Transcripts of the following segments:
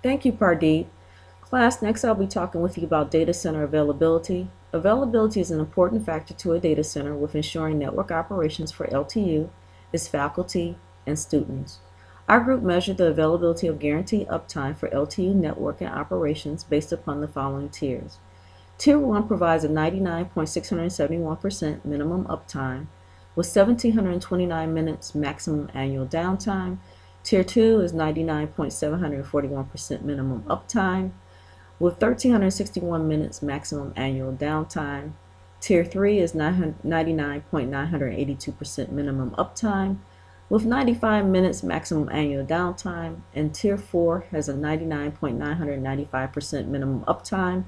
Thank you, Pardeep. Class, next I'll be talking with you about data center availability. Availability is an important factor to a data center with ensuring network operations for LTU, its faculty, and students. Our group measured the availability of guaranteed uptime for LTU network and operations based upon the following tiers. Tier 1 provides a 99.671% minimum uptime with 1,729 minutes maximum annual downtime. Tier 2 is 99.741% minimum uptime with 1,361 minutes maximum annual downtime. Tier 3 is 99.982% minimum uptime with 95 minutes maximum annual downtime, and Tier 4 has a 99.995% minimum uptime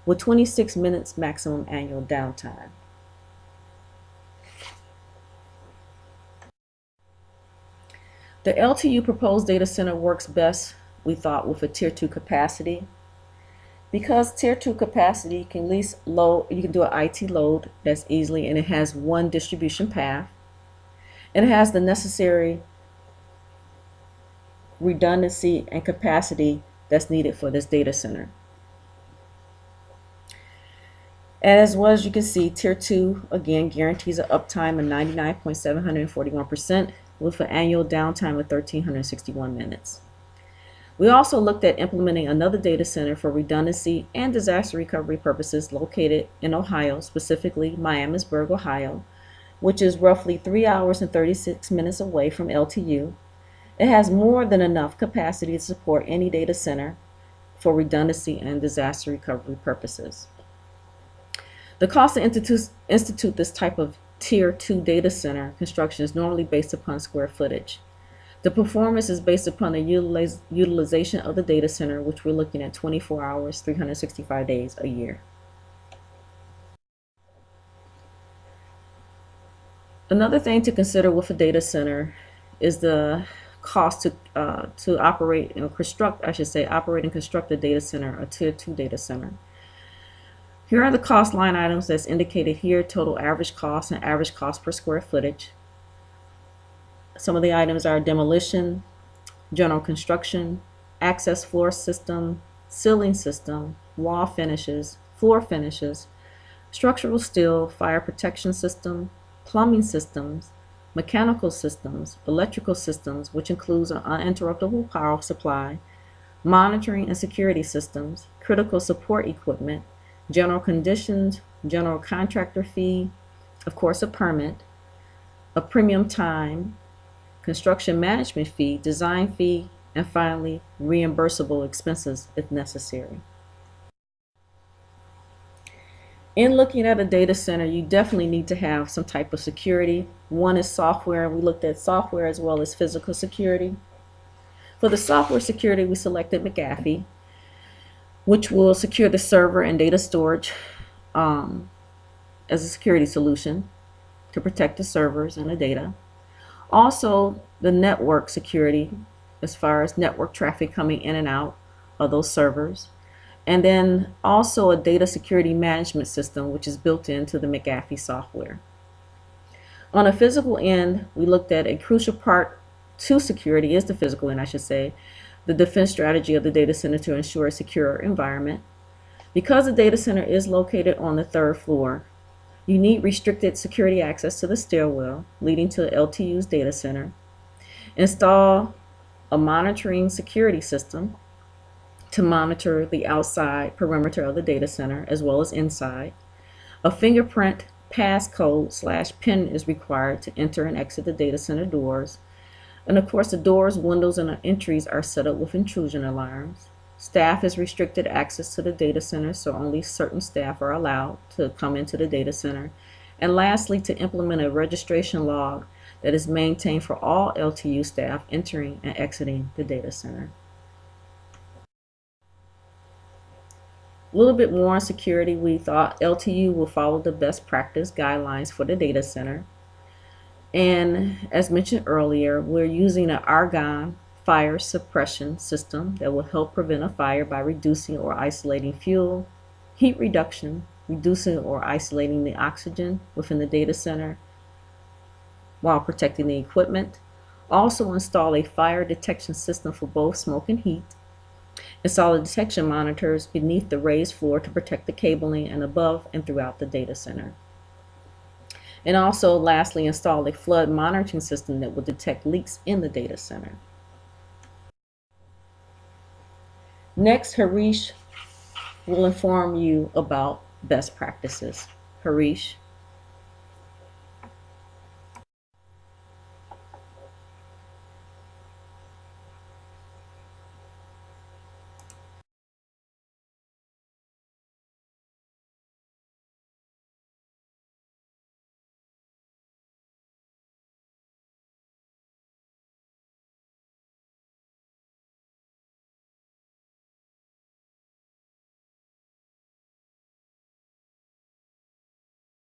with 26 minutes maximum annual downtime. The LTU proposed data center works best, we thought, with a Tier 2 capacity. Because Tier 2 capacity can least load, you can do an IT load that's easily, and it has one distribution path. And it has the necessary redundancy and capacity that's needed for this data center. As well as you can see, Tier 2, again, guarantees an uptime of 99.741% with an annual downtime of 1,361 minutes. We also looked at implementing another data center for redundancy and disaster recovery purposes located in Ohio, specifically Miamisburg, Ohio, which is roughly 3 hours and 36 minutes away from LTU. It has more than enough capacity to support any data center for redundancy and disaster recovery purposes. The cost to institute this type of Tier 2 data center construction is normally based upon square footage. The performance is based upon the utilization of the data center, which we're looking at 24 hours, 365 days a year. Another thing to consider with a data center is the cost to operate and construct, operate and construct a data center, a Tier 2 data center. Here are the cost line items that's indicated here: total average cost and average cost per square footage. Some of the items are demolition, general construction, access floor system, ceiling system, wall finishes, floor finishes, structural steel, fire protection system, plumbing systems, mechanical systems, electrical systems, which includes an uninterruptible power supply, monitoring and security systems, critical support equipment, general conditions, general contractor fee, of course a permit, a premium time, construction management fee, design fee, and finally reimbursable expenses if necessary. In looking at a data center, you definitely need to have some type of security. One is software, and we looked at software as well as physical security. For the software security, we selected McAfee, which will secure the server and data storage as a security solution to protect the servers and the data. Also, the network security as far as network traffic coming in and out of those servers. And then also a data security management system, which is built into the McAfee software. On a physical end, we looked at a crucial part to security is the physical end, I should say, the defense strategy of the data center to ensure a secure environment. Because the data center is located on the 3rd floor, you need restricted security access to the stairwell leading to LTU's data center. Install a monitoring security system to monitor the outside perimeter of the data center as well as inside. A fingerprint passcode/PIN is required to enter and exit the data center doors. And of course, the doors, windows, and entries are set up with intrusion alarms. Staff is restricted access to the data center, so only certain staff are allowed to come into the data center. And lastly, to implement a registration log that is maintained for all LTU staff entering and exiting the data center. A little bit more on security, we thought LTU will follow the best practice guidelines for the data center. And as mentioned earlier, we're using an argon fire suppression system that will help prevent a fire by reducing or isolating fuel, heat reduction, reducing or isolating the oxygen within the data center while protecting the equipment. Also install a fire detection system for both smoke and heat. Install the detection monitors beneath the raised floor to protect the cabling and above and throughout the data center. And also, lastly, install a flood monitoring system that will detect leaks in the data center. Next, Harish will inform you about best practices. Harish.